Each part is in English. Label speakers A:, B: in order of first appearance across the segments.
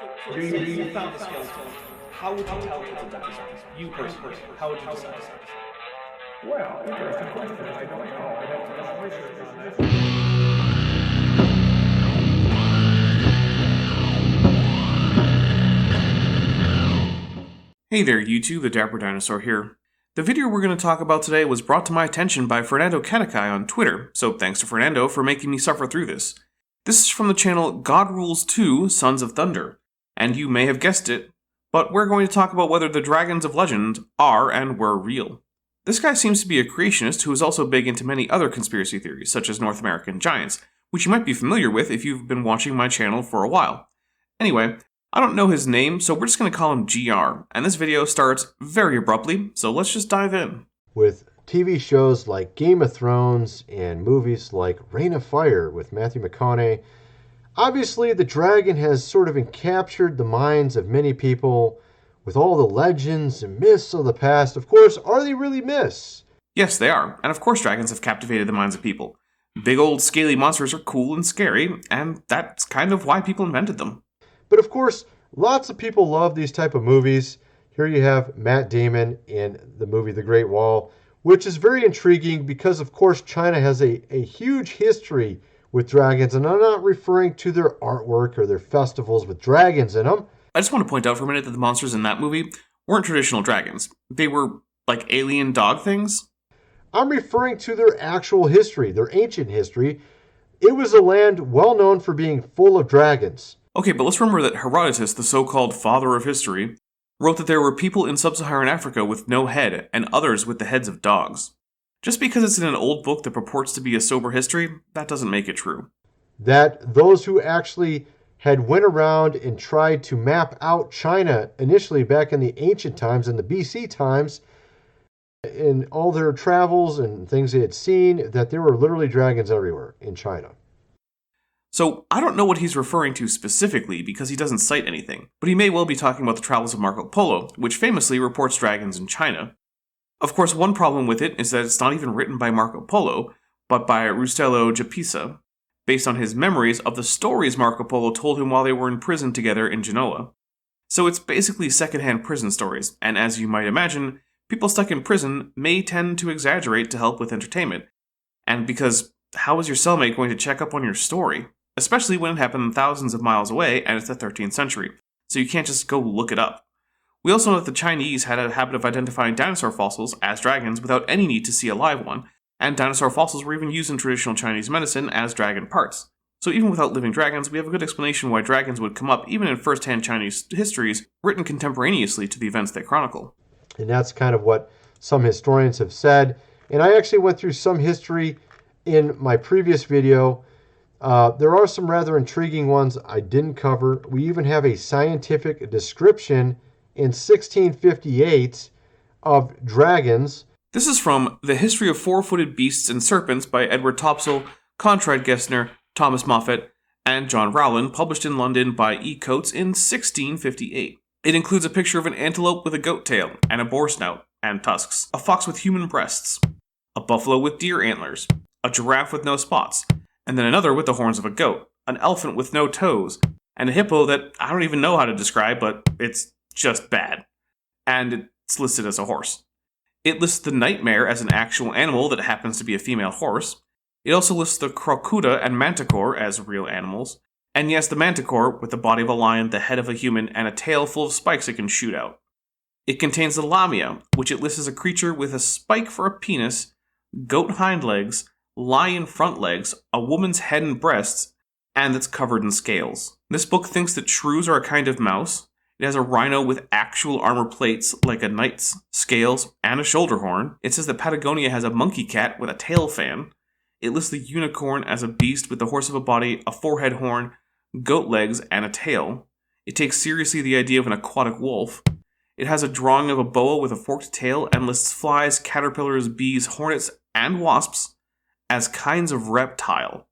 A: You found the skeleton. How would you tell it represents? You personally, how would you decide?
B: Well, interesting question. I don't know. I'd have to do some research on this.
C: Hey there YouTube, the Dapper Dinosaur here. The video we're going to talk about today was brought to my attention by Fernando Kanakai on Twitter, so thanks to Fernando for making me suffer through this. This is from the channel God Rules 2 Sons of Thunder, and you may have guessed it, but we're going to talk about whether the dragons of legend are and were real. This guy seems to be a creationist who is also big into many other conspiracy theories, such as North American giants, which you might be familiar with if you've been watching my channel for a while. Anyway, I don't know his name, so we're just going to call him GR, and this video starts very abruptly, so let's just dive in.
D: With TV shows like Game of Thrones and movies like Reign of Fire with Matthew McConaughey, obviously the dragon has sort of encaptured the minds of many people with all the legends and myths of the past. Of course, are they really myths?
C: Yes, they are, and of course dragons have captivated the minds of people. Big old scaly monsters are cool and scary, and that's kind of why people invented them.
D: But of course, lots of people love these type of movies. Here you have Matt Damon in the movie The Great Wall, which is very intriguing because, of course, China has a huge history with dragons. And I'm not referring to their artwork or their festivals with dragons in them.
C: I just want to point out for a minute that the monsters in that movie weren't traditional dragons. They were like alien dog things.
D: I'm referring to their actual history, their ancient history. It was a land well known for being full of dragons.
C: Okay, but let's remember that Herodotus, the so-called father of history, wrote that there were people in sub-Saharan Africa with no head, and others with the heads of dogs. Just because it's in an old book that purports to be a sober history, that doesn't make it true.
D: That those who actually had went around and tried to map out China initially back in the ancient times, in the BC times, in all their travels and things they had seen, that there were literally dragons everywhere in China.
C: So, I don't know what he's referring to specifically because he doesn't cite anything, but he may well be talking about the travels of Marco Polo, which famously reports dragons in China. Of course, one problem with it is that it's not even written by Marco Polo, but by Rustello Gepisa, based on his memories of the stories Marco Polo told him while they were in prison together in Genoa. So it's basically secondhand prison stories, and as you might imagine, people stuck in prison may tend to exaggerate to help with entertainment. And because how is your cellmate going to check up on your story? Especially when it happened thousands of miles away and it's the 13th century, so you can't just go look it up. We also know that the Chinese had a habit of identifying dinosaur fossils as dragons without any need to see a live one, and dinosaur fossils were even used in traditional Chinese medicine as dragon parts. So even without living dragons, we have a good explanation why dragons would come up even in first-hand Chinese histories written contemporaneously to the events they chronicle.
D: And that's kind of what some historians have said. And I actually went through some history in my previous video. There are some rather intriguing ones I didn't cover. We even have a scientific description in 1658 of dragons.
C: This is from The History of Four-Footed Beasts and Serpents by Edward Topsell, Conrad Gessner, Thomas Moffat, and John Rowland, published in London by E. Coates in 1658. It includes a picture of an antelope with a goat tail, and a boar snout, and tusks, a fox with human breasts, a buffalo with deer antlers, a giraffe with no spots, and then another with the horns of a goat, an elephant with no toes, and a hippo that I don't even know how to describe, but it's just bad. And it's listed as a horse. It lists the nightmare as an actual animal that happens to be a female horse. It also lists the crocuta and manticore as real animals. And yes, the manticore, with the body of a lion, the head of a human, and a tail full of spikes it can shoot out. It contains the lamia, which it lists as a creature with a spike for a penis, goat hind legs, lion front legs, a woman's head and breasts, and that's covered in scales. This book thinks that shrews are a kind of mouse. It has a rhino with actual armor plates like a knight's, scales, and a shoulder horn. It says that Patagonia has a monkey cat with a tail fan. It lists the unicorn as a beast with the horse of a body, a forehead horn, goat legs, and a tail. It takes seriously the idea of an aquatic wolf. It has a drawing of a boa with a forked tail and lists flies, caterpillars, bees, hornets, and wasps as kinds of reptile.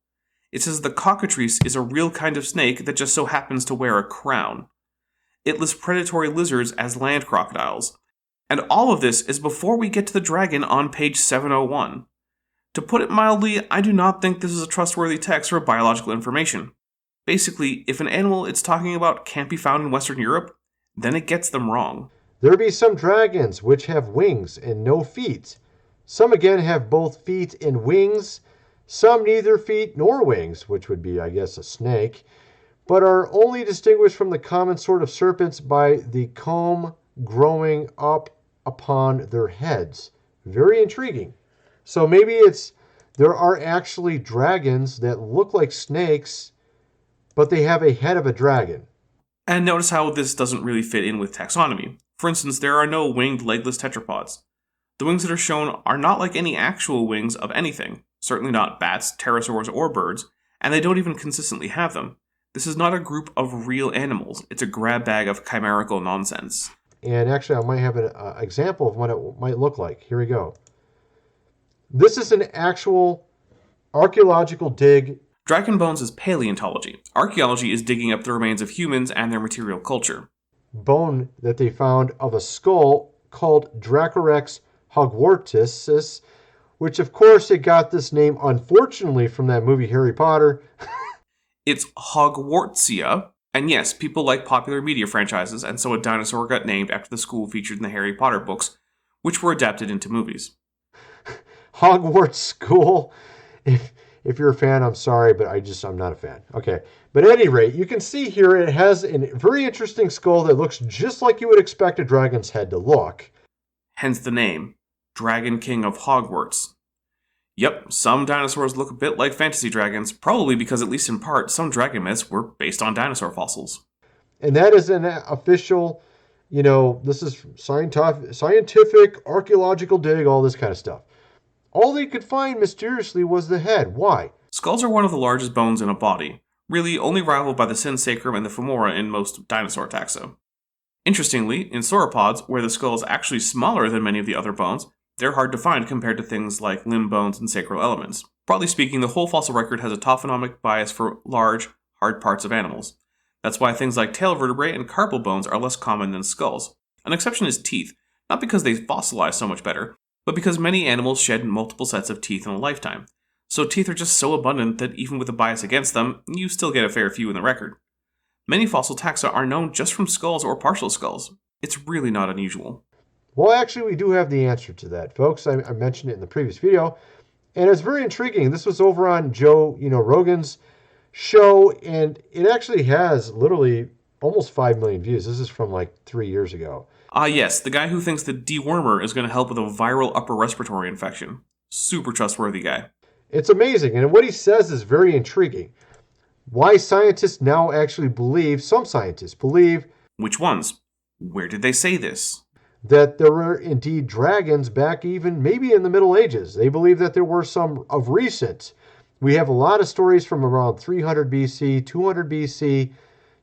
C: It says the cockatrice is a real kind of snake that just so happens to wear a crown. It lists predatory lizards as land crocodiles. And all of this is before we get to the dragon on page 701. To put it mildly, I do not think this is a trustworthy text for biological information. Basically, if an animal it's talking about can't be found in Western Europe, then it gets them wrong.
D: There be some dragons which have wings and no feet. Some again have both feet and wings. Some neither feet nor wings, which would be, I guess, a snake, but are only distinguished from the common sort of serpents by the comb growing up upon their heads. Very intriguing. So maybe there are actually dragons that look like snakes, but they have a head of a dragon.
C: And notice how this doesn't really fit in with taxonomy. For instance, there are no winged legless tetrapods. The wings that are shown are not like any actual wings of anything, certainly not bats, pterosaurs, or birds, and they don't even consistently have them. This is not a group of real animals, it's a grab bag of chimerical nonsense.
D: And actually, I might have an example of what it might look like. Here we go. This is an actual archaeological dig.
C: Dragon bones is paleontology. Archaeology is digging up the remains of humans and their material culture.
D: Bone that they found of a skull called Dracorex hogwartiensis, which of course it got this name, unfortunately, from that movie Harry Potter.
C: It's Hogwartsia, and yes, people like popular media franchises, and so a dinosaur got named after the school featured in the Harry Potter books, which were adapted into movies.
D: Hogwarts School. If you're a fan, I'm sorry, but I'm not a fan. Okay. But at any rate, you can see here it has a very interesting skull that looks just like you would expect a dragon's head to look.
C: Hence the name, Dragon King of Hogwarts. Yep, some dinosaurs look a bit like fantasy dragons, probably because at least in part, some dragon myths were based on dinosaur fossils.
D: And that is an official, this is scientific, archaeological dig, all this kind of stuff. All they could find mysteriously was the head. Why?
C: Skulls are one of the largest bones in a body, really only rivaled by the synsacrum and the femora in most dinosaur taxa. Interestingly, in sauropods, where the skull is actually smaller than many of the other bones, they're hard to find compared to things like limb bones and sacral elements. Broadly speaking, the whole fossil record has a taphonomic bias for large, hard parts of animals. That's why things like tail vertebrae and carpal bones are less common than skulls. An exception is teeth, not because they fossilize so much better, but because many animals shed multiple sets of teeth in a lifetime. So teeth are just so abundant that even with a bias against them, you still get a fair few in the record. Many fossil taxa are known just from skulls or partial skulls. It's really not unusual.
D: Well, actually, we do have the answer to that, folks. I mentioned it in the previous video, and it's very intriguing. This was over on Joe, Rogan's show, and it actually has literally almost 5 million views. This is from like 3 years ago.
C: Yes, the guy who thinks the dewormer is going to help with a viral upper respiratory infection. Super trustworthy guy.
D: It's amazing, and what he says is very intriguing. Why scientists now actually believe, some scientists believe...
C: Which ones? Where did they say this?
D: That there were indeed dragons back even maybe in the Middle Ages. They believe that there were some of recent. We have a lot of stories from around 300 BC, 200 BC.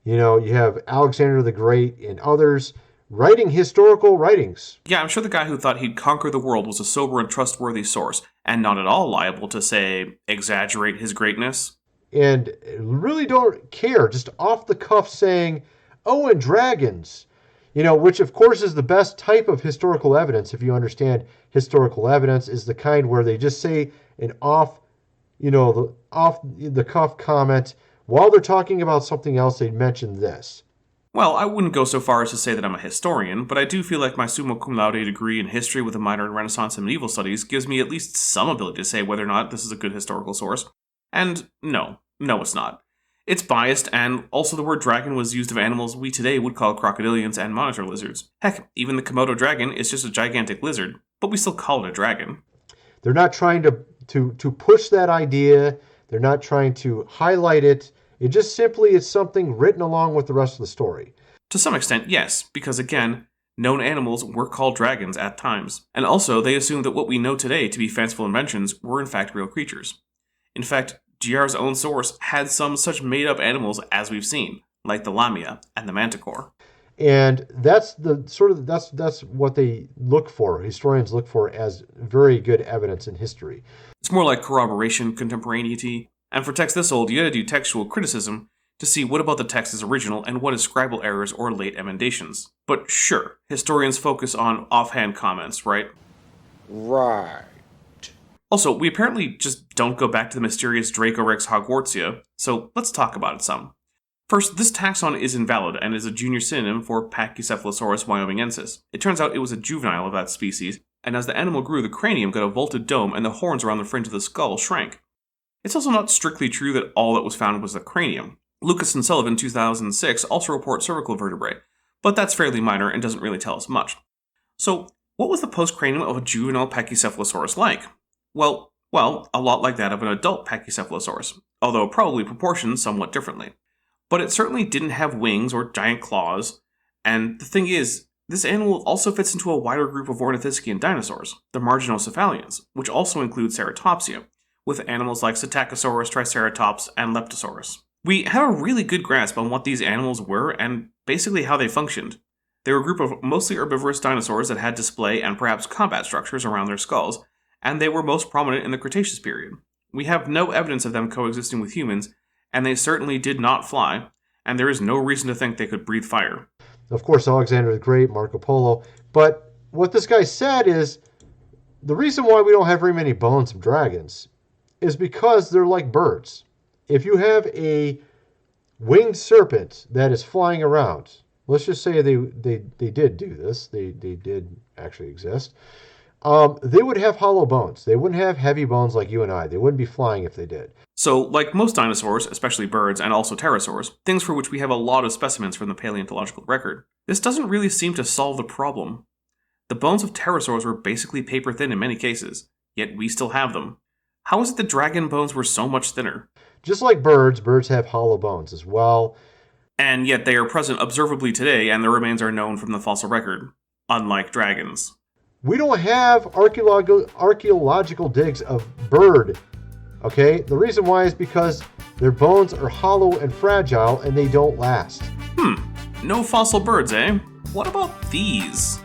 D: You have Alexander the Great and others writing historical writings.
C: Yeah, I'm sure the guy who thought he'd conquer the world was a sober and trustworthy source, and not at all liable to, say, exaggerate his greatness.
D: And really don't care, just off the cuff saying, oh, and dragons. Which of course is the best type of historical evidence, if you understand historical evidence, is the kind where they just say an off the cuff comment while they're talking about something else. They'd mention this.
C: Well, I wouldn't go so far as to say that I'm a historian, but I do feel like my summa cum laude degree in history with a minor in Renaissance and medieval studies gives me at least some ability to say whether or not this is a good historical source. And no, it's not. It's biased, and also the word dragon was used of animals we today would call crocodilians and monitor lizards. Heck, even the Komodo dragon is just a gigantic lizard, but we still call it a dragon.
D: They're not trying to push that idea. They're not trying to highlight it. It just simply is something written along with the rest of the story.
C: To some extent, yes, because again, known animals were called dragons at times. And also, they assumed that what we know today to be fanciful inventions were in fact real creatures. In fact, GR's own source had some such made-up animals as we've seen, like the lamia and the manticore.
D: And that's that's what they look for, historians look for as very good evidence in history.
C: It's more like corroboration, contemporaneity. And for text this old, you gotta do textual criticism to see what about the text is original and what is scribal errors or late emendations. But sure, historians focus on offhand comments, right?
B: Right.
C: Also, we apparently just don't go back to the mysterious Dracorex Hogwartsia, so let's talk about it some. First, this taxon is invalid and is a junior synonym for Pachycephalosaurus wyomingensis. It turns out it was a juvenile of that species, and as the animal grew, the cranium got a vaulted dome and the horns around the fringe of the skull shrank. It's also not strictly true that all that was found was the cranium. Lucas and Sullivan 2006 also report cervical vertebrae, but that's fairly minor and doesn't really tell us much. So, what was the postcranium of a juvenile Pachycephalosaurus like? Well, a lot like that of an adult Pachycephalosaurus, although probably proportioned somewhat differently. But it certainly didn't have wings or giant claws, and the thing is, this animal also fits into a wider group of ornithischian dinosaurs, the marginocephalians, which also include ceratopsia, with animals like Psittacosaurus, Triceratops, and Leptosaurus. We have a really good grasp on what these animals were and basically how they functioned. They were a group of mostly herbivorous dinosaurs that had display and perhaps combat structures around their skulls, and they were most prominent in the Cretaceous period. We have no evidence of them coexisting with humans, and they certainly did not fly, and there is no reason to think they could breathe fire.
D: Of course, Alexander the Great, Marco Polo. But what this guy said is, the reason why we don't have very many bones of dragons is because they're like birds. If you have a winged serpent that is flying around, let's just say they did do this, they did actually exist, they would have hollow bones. They wouldn't have heavy bones like you and I. They wouldn't be flying if they did.
C: So, like most dinosaurs, especially birds and also pterosaurs, things for which we have a lot of specimens from the paleontological record, this doesn't really seem to solve the problem. The bones of pterosaurs were basically paper thin in many cases, yet we still have them. How is it that dragon bones were so much thinner?
D: Just like birds, birds have hollow bones as well.
C: And yet they are present observably today, and their remains are known from the fossil record, unlike dragons.
D: We don't have archaeological digs of bird, okay? The reason why is because their bones are hollow and fragile, and they don't last.
C: No fossil birds, eh? What about these?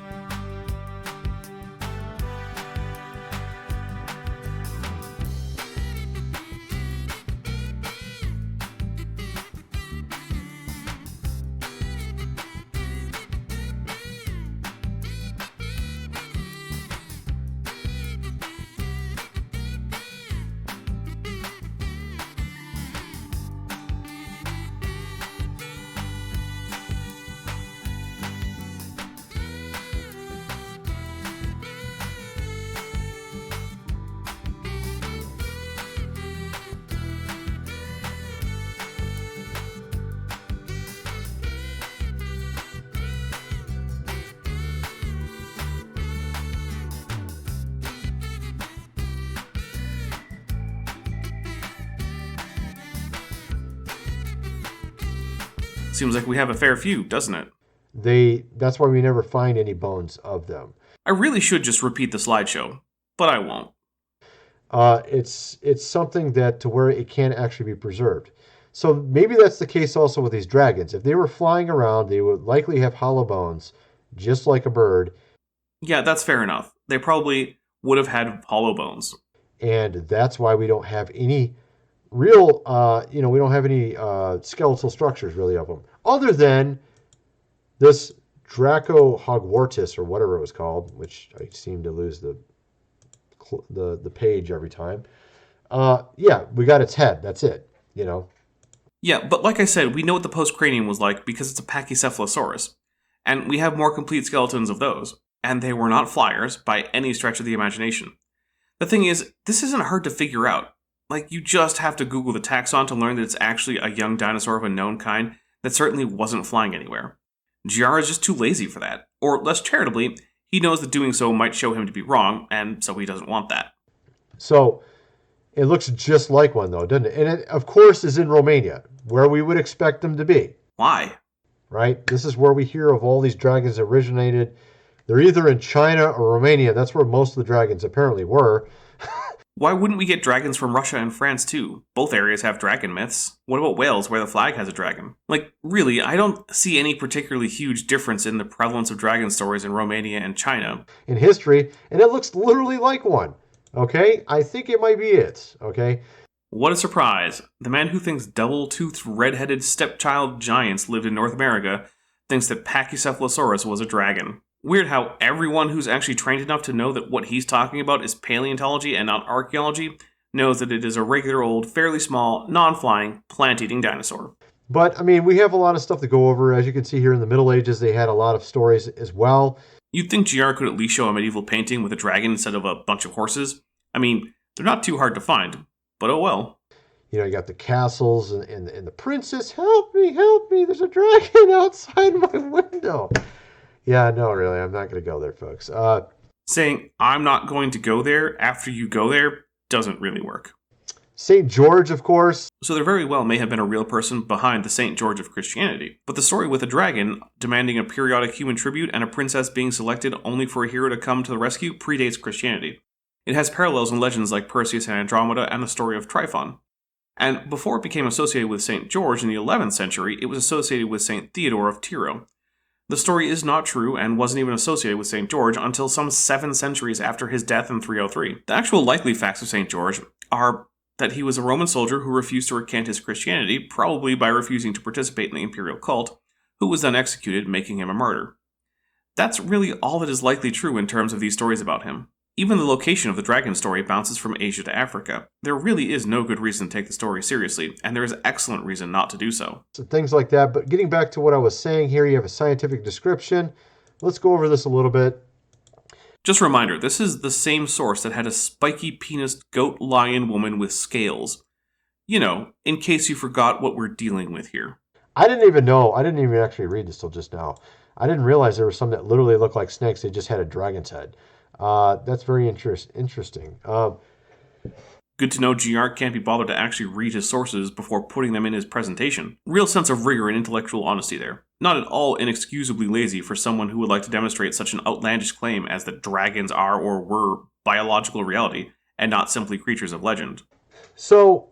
C: Seems like we have a fair few, doesn't it?
D: That's why we never find any bones of them.
C: I really should just repeat the slideshow, but I won't.
D: It's something that to where it can actually be preserved. So maybe that's the case also with these dragons. If they were flying around, they would likely have hollow bones, just like a bird.
C: Yeah, that's fair enough. They probably would have had hollow bones.
D: And that's why we don't have any real, we don't have any skeletal structures really of them. Other than this Draco Hogwartis or whatever it was called, which I seem to lose the page every time. Yeah, we got its head. That's it,
C: Yeah, but like I said, we know what the postcranium was like because it's a Pachycephalosaurus. And we have more complete skeletons of those. And they were not flyers by any stretch of the imagination. The thing is, this isn't hard to figure out. Like, you just have to Google the taxon to learn that it's actually a young dinosaur of a known kind that certainly wasn't flying anywhere. GR is just too lazy for that. Or, less charitably, he knows that doing so might show him to be wrong, and so he doesn't want that.
D: So, it looks just like one, though, doesn't it? And it, of course, is in Romania, where we would expect them to be.
C: Why?
D: Right? This is where we hear of all these dragons originated. They're either in China or Romania. That's where most of the dragons apparently were.
C: Why wouldn't we get dragons from Russia and France too? Both areas have dragon myths. What about Wales, where the flag has a dragon? Like, really, I don't see any particularly huge difference in the prevalence of dragon stories in Romania and China.
D: In history, and it looks literally like one. Okay? I think it might be it. Okay?
C: What a surprise. The man who thinks double-toothed, red-headed stepchild giants lived in North America thinks that Pachycephalosaurus was a dragon. Weird how everyone who's actually trained enough to know that what he's talking about is paleontology and not archaeology knows that it is a regular old, fairly small, non-flying, plant-eating dinosaur.
D: But, I mean, we have a lot of stuff to go over. As you can see here in the Middle Ages, they had a lot of stories as well.
C: You'd think GR could at least show a medieval painting with a dragon instead of a bunch of horses. I mean, they're not too hard to find, but oh well.
D: You know, you got the castles and the princess, help me, there's a dragon outside my window. Yeah, no, really, I'm not going to go there, folks.
C: Saying, I'm not going to go there after you go there doesn't really work.
D: St. George, of course.
C: So there very well may have been a real person behind the St. George of Christianity. But the story with a dragon demanding a periodic human tribute and a princess being selected only for a hero to come to the rescue predates Christianity. It has parallels in legends like Perseus and Andromeda and the story of Tryphon. And before it became associated with St. George in the 11th century, it was associated with St. Theodore of Tiro. The story is not true and wasn't even associated with St. George until some 7 centuries after his death in 303. The actual likely facts of St. George are that he was a Roman soldier who refused to recant his Christianity, probably by refusing to participate in the imperial cult, who was then executed, making him a martyr. That's really all that is likely true in terms of these stories about him. Even the location of the dragon story bounces from Asia to Africa. There really is no good reason to take the story seriously, and there is excellent reason not to do so.
D: So things like that. But getting back to what I was saying here, you have a scientific description. Let's go over this a little bit.
C: Just a reminder, this is the same source that had a spiky penis goat lion woman with scales. You know, in case you forgot what we're dealing with here.
D: I didn't even know. I didn't even actually read this till just now. I didn't realize there were some that literally looked like snakes. They just had a dragon's head. That's very interesting.
C: Good to know GR can't be bothered to actually read his sources before putting them in his presentation. Real sense of rigor and intellectual honesty there. Not at all inexcusably lazy for someone who would like to demonstrate such an outlandish claim as that dragons are or were biological reality, and not simply creatures of legend.
D: So,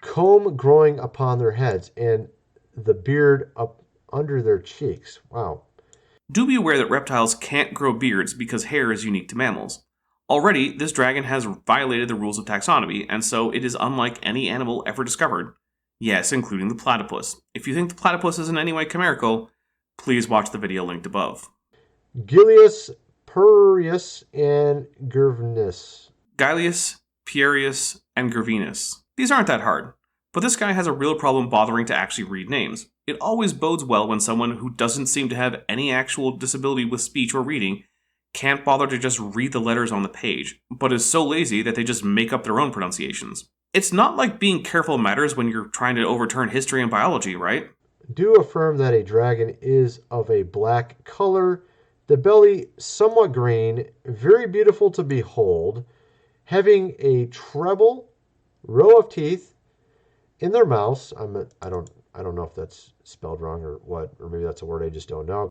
D: comb growing upon their heads and the beard up under their cheeks. Wow.
C: Do be aware that reptiles can't grow beards because hair is unique to mammals. Already, this dragon has violated the rules of taxonomy, and so it is unlike any animal ever discovered. Yes, including the platypus. If you think the platypus is in any way chimerical, please watch the video linked above.
D: Gilius, Purius, and Gervinus.
C: Gilius, Pierius, and Gervinus. These aren't that hard, but this guy has a real problem bothering to actually read names. It always bodes well when someone who doesn't seem to have any actual disability with speech or reading can't bother to just read the letters on the page, but is so lazy that they just make up their own pronunciations. It's not like being careful matters when you're trying to overturn history and biology, right?
D: Do affirm that a dragon is of a black color, the belly somewhat green, very beautiful to behold, having a treble row of teeth in their mouths. I don't know if that's spelled wrong or what, or maybe that's a word I just don't know.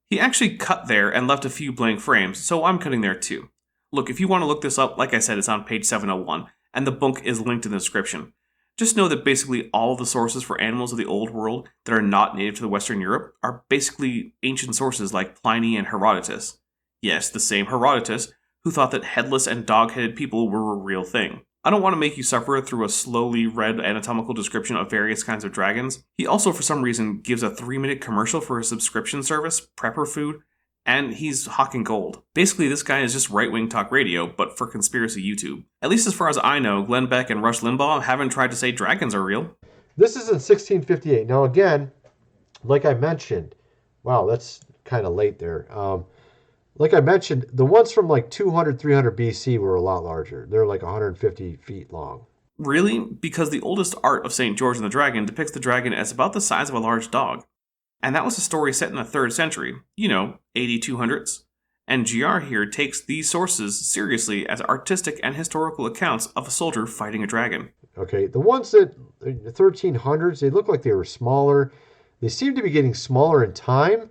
C: He actually cut there and left a few blank frames, so I'm cutting there too. Look, if you want to look this up, like I said, it's on page 701, and the book is linked in the description. Just know that basically all of the sources for animals of the Old World that are not native to the Western Europe are basically ancient sources like Pliny and Herodotus. Yes, the same Herodotus who thought that headless and dog-headed people were a real thing. I don't want to make you suffer through a slowly read anatomical description of various kinds of dragons. He also, for some reason, gives a 3-minute commercial for his subscription service, Prepper Food, and he's hawking gold. Basically, this guy is just right-wing talk radio, but for conspiracy YouTube. At least as far as I know, Glenn Beck and Rush Limbaugh haven't tried to say dragons are real.
D: This is in 1658. Now again, like I mentioned, wow, that's kind of late there. Like I mentioned, the ones from like 200, 300 BC were a lot larger. They're like 150 feet long.
C: Really? Because the oldest art of St. George and the Dragon depicts the dragon as about the size of a large dog. And that was a story set in the 3rd century, 8200s. And GR here takes these sources seriously as artistic and historical accounts of a soldier fighting a dragon.
D: Okay, the ones that in the 1300s, they look like they were smaller. They seem to be getting smaller in time.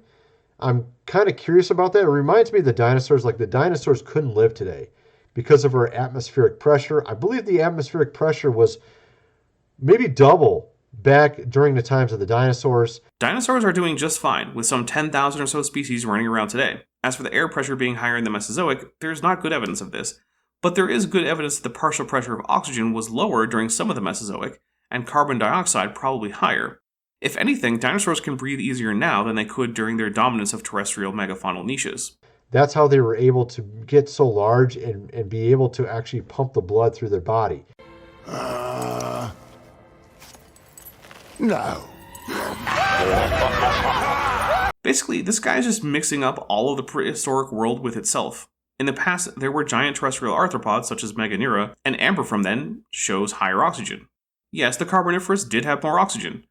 D: I'm kind of curious about that. It reminds me of the dinosaurs. Like the dinosaurs couldn't live today because of our atmospheric pressure. I believe the atmospheric pressure was maybe double back during the times of the dinosaurs.
C: Dinosaurs are doing just fine, with some 10,000 or so species running around today. As for the air pressure being higher in the Mesozoic, there's not good evidence of this. But there is good evidence that the partial pressure of oxygen was lower during some of the Mesozoic, and carbon dioxide probably higher. If anything, dinosaurs can breathe easier now than they could during their dominance of terrestrial megafaunal niches.
D: That's how they were able to get so large and be able to actually pump the blood through their body.
E: No.
C: Basically, this guy is just mixing up all of the prehistoric world with itself. In the past, there were giant terrestrial arthropods such as Meganeura, and amber from then shows higher oxygen. Yes, the Carboniferous did have more oxygen,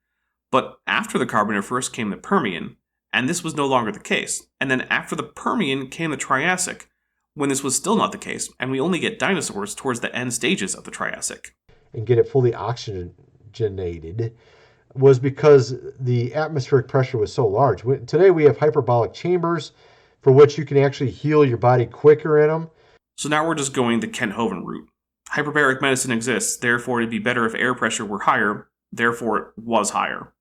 C: but after the Carboniferous came the Permian, and this was no longer the case. And then after the Permian came the Triassic, when this was still not the case, and we only get dinosaurs towards the end stages of the Triassic.
D: And get it fully oxygenated was because the atmospheric pressure was so large. Today we have hyperbolic chambers for which you can actually heal your body quicker in them.
C: So now we're just going the Kent Hovind route. Hyperbaric medicine exists, therefore it'd be better if air pressure were higher, therefore it was higher.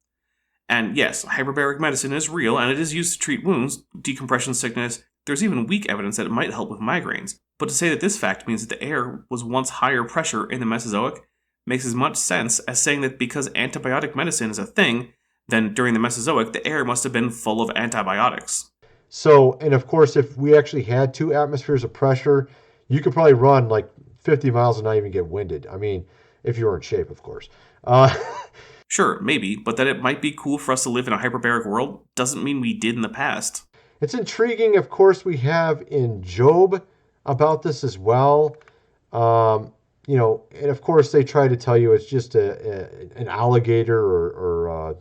C: And yes, hyperbaric medicine is real and it is used to treat wounds, decompression sickness. There's even weak evidence that it might help with migraines. But to say that this fact means that the air was once higher pressure in the Mesozoic makes as much sense as saying that because antibiotic medicine is a thing, then during the Mesozoic, the air must have been full of antibiotics.
D: So, and of course, if we actually had 2 atmospheres of pressure, you could probably run like 50 miles and not even get winded. I mean, if you were in shape, of course.
C: Sure, maybe, but that it might be cool for us to live in a hyperbaric world doesn't mean we did in the past.
D: It's intriguing, of course, we have in Job about this as well. And of course they try to tell you it's just an alligator or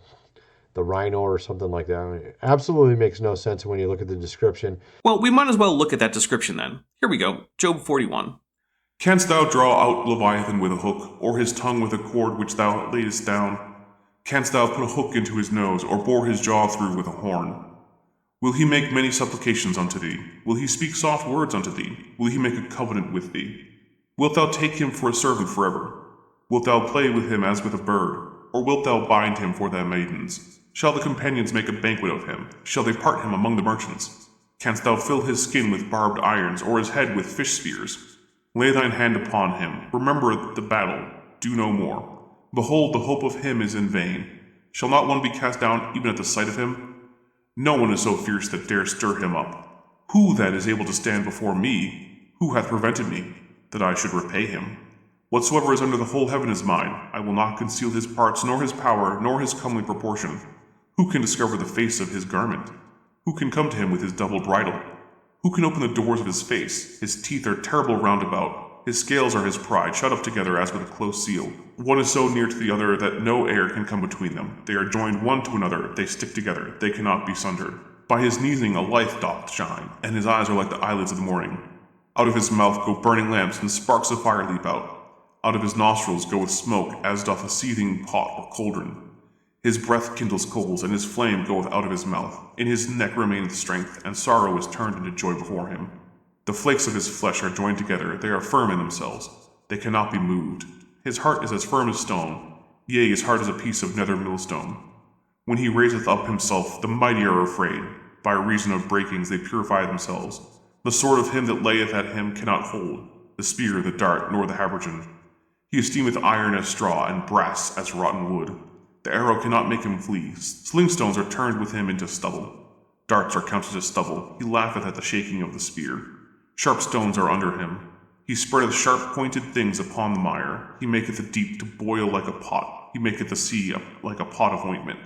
D: the rhino or something like that. I mean, it absolutely makes no sense when you look at the description.
C: Well, we might as well look at that description then. Here we go, Job 41.
F: Canst thou draw out Leviathan with a hook, or his tongue with a cord which thou layest down? Canst thou put a hook into his nose, or bore his jaw through with a horn? Will he make many supplications unto thee? Will he speak soft words unto thee? Will he make a covenant with thee? Wilt thou take him for a servant forever? Wilt thou play with him as with a bird? Or wilt thou bind him for thy maidens? Shall the companions make a banquet of him? Shall they part him among the merchants? Canst thou fill his skin with barbed irons, or his head with fish spears? Lay thine hand upon him. Remember the battle. Do no more. Behold, the hope of him is in vain. Shall not one be cast down even at the sight of him? No one is so fierce that dare stir him up. Who then is able to stand before me? Who hath prevented me, that I should repay him? Whatsoever is under the whole heaven is mine. I will not conceal his parts, nor his power, nor his comely proportion. Who can discover the face of his garment? Who can come to him with his double bridle? Who can open the doors of his face? His teeth are terrible round about. His scales are his pride, shut up together as with a close seal. One is so near to the other that no air can come between them. They are joined one to another, they stick together, they cannot be sundered. By his sneezing a light doth shine, and his eyes are like the eyelids of the morning. Out of his mouth go burning lamps, and sparks of fire leap out. Out of his nostrils goeth smoke, as doth a seething pot or cauldron. His breath kindles coals, and his flame goeth out of his mouth. In his neck remaineth strength, and sorrow is turned into joy before him. The flakes of his flesh are joined together, they are firm in themselves, they cannot be moved. His heart is as firm as stone, yea, his heart is a piece of nether millstone. When he raiseth up himself, the mighty are afraid. By reason of breakings they purify themselves. The sword of him that layeth at him cannot hold, the spear, the dart, nor the habergeon. He esteemeth iron as straw, and brass as rotten wood. The arrow cannot make him flee. Slingstones are turned with him into stubble. Darts are counted as stubble. He laugheth at the shaking of the spear. Sharp stones are under him. He spreadeth sharp-pointed things upon the mire. He maketh the deep to boil like a pot. He maketh the sea like a pot of ointment.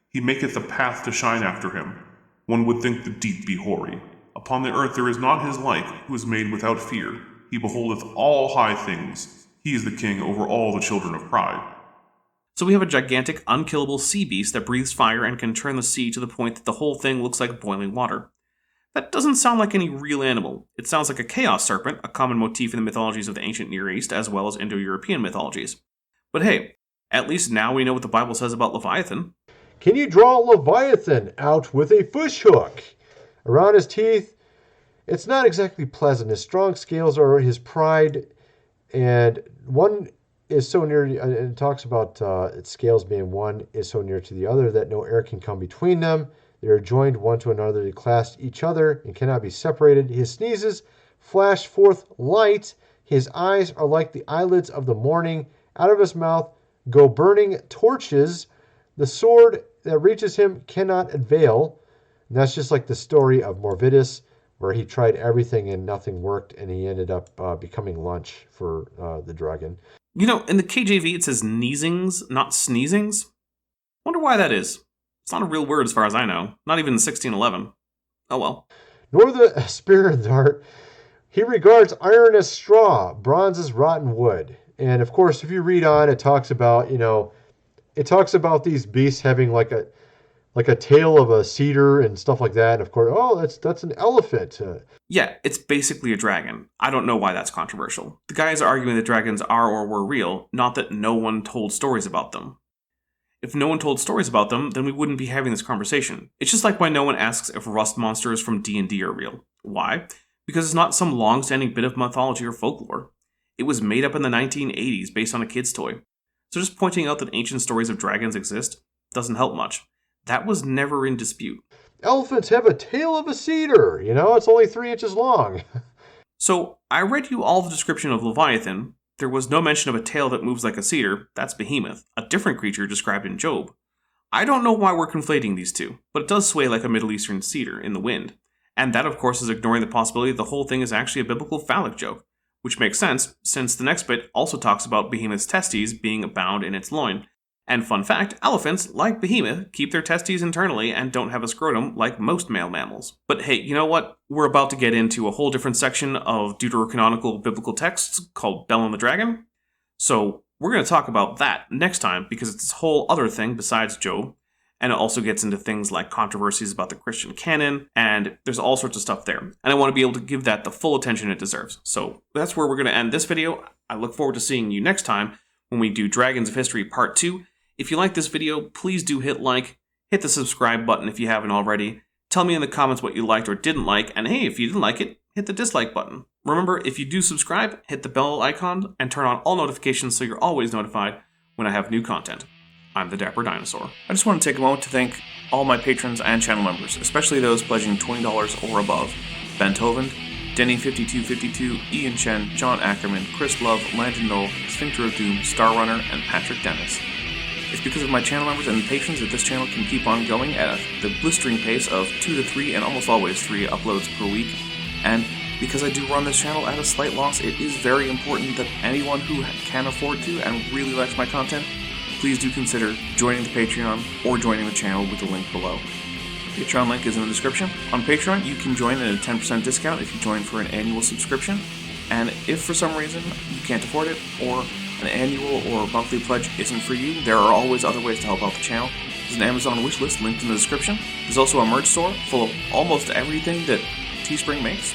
F: He maketh the path to shine after him. One would think the deep be hoary. Upon the earth there is not his like, who is made without fear. He beholdeth all high things. He is the king over all the children of pride.
C: So we have a gigantic, unkillable sea beast that breathes fire and can turn the sea to the point that the whole thing looks like boiling water. That doesn't sound like any real animal. It sounds like a chaos serpent, a common motif in the mythologies of the ancient Near East as well as Indo-European mythologies. But hey, at least now we know what the Bible says about Leviathan.
D: Can you draw Leviathan out with a fish hook? Around his teeth, it's not exactly pleasant. His strong scales are his pride, and one is so near, and it talks about its scales being one is so near to the other that no air can come between them. They are joined one to another, they clasp each other and cannot be separated. His sneezes flash forth light. His eyes are like the eyelids of the morning. Out of his mouth go burning torches. The sword that reaches him cannot avail. And that's just like the story of Morvidus, where he tried everything and nothing worked, and he ended up becoming lunch for the dragon.
C: You know, in the KJV it says sneezings, not sneezings. Wonder why that is. It's not a real word as far as I know, not even in 1611. Oh well.
D: Nor the spear dart. He regards iron as straw, bronze as rotten wood. And of course, if you read on, it talks about, these beasts having like a tail of a cedar and stuff like that. And of course, oh, that's an elephant.
C: Yeah, it's basically a dragon. I don't know why that's controversial. The guy is arguing that dragons are or were real, not that no one told stories about them. If no one told stories about them, then we wouldn't be having this conversation. It's just like why no one asks if rust monsters from D&D are real. Why? Because it's not some long-standing bit of mythology or folklore. It was made up in the 1980s based on a kid's toy. So just pointing out that ancient stories of dragons exist doesn't help much. That was never in dispute.
D: Elephants have a tail of a cedar. It's only 3 inches long.
C: So, I read you all the description of Leviathan. There was no mention of a tail that moves like a cedar. That's Behemoth, a different creature described in Job. I don't know why we're conflating these two, but it does sway like a Middle Eastern cedar in the wind. And that, of course, is ignoring the possibility that the whole thing is actually a biblical phallic joke, which makes sense, since the next bit also talks about Behemoth's testes being bound in its loin. And fun fact, elephants, like Behemoth, keep their testes internally and don't have a scrotum like most male mammals. But hey, you know what? We're about to get into a whole different section of deuterocanonical biblical texts called Bel and the Dragon. So we're going to talk about that next time because it's this whole other thing besides Job. And it also gets into things like controversies about the Christian canon, and there's all sorts of stuff there. And I want to be able to give that the full attention it deserves. So that's where we're going to end this video. I look forward to seeing you next time when we do Dragons of History Part 2. If you like this video, please do hit like, hit the subscribe button if you haven't already, tell me in the comments what you liked or didn't like, and hey, if you didn't like it, hit the dislike button. Remember, if you do subscribe, hit the bell icon and turn on all notifications so you're always notified when I have new content. I'm the Dapper Dinosaur. I just want to take a moment to thank all my patrons and channel members, especially those pledging $20 or above. Ben Tovand, Denny5252, Ian Chen, John Ackerman, Chris Love, Landon Knoll, Sphincter of Doom, Star Runner, and Patrick Dennis. It's because of my channel members and patrons that this channel can keep on going at the blistering pace of 2 to 3 and almost always 3 uploads per week. And because I do run this channel at a slight loss, it is very important that anyone who can afford to and really likes my content, please do consider joining the Patreon or joining the channel with the link below. Patreon link is in the description. On Patreon, you can join at a 10% discount if you join for an annual subscription. And if for some reason you can't afford it, or an annual or monthly pledge isn't for you, there are always other ways to help out the channel. There's an Amazon wishlist linked in the description. There's also a merch store full of almost everything that Teespring makes.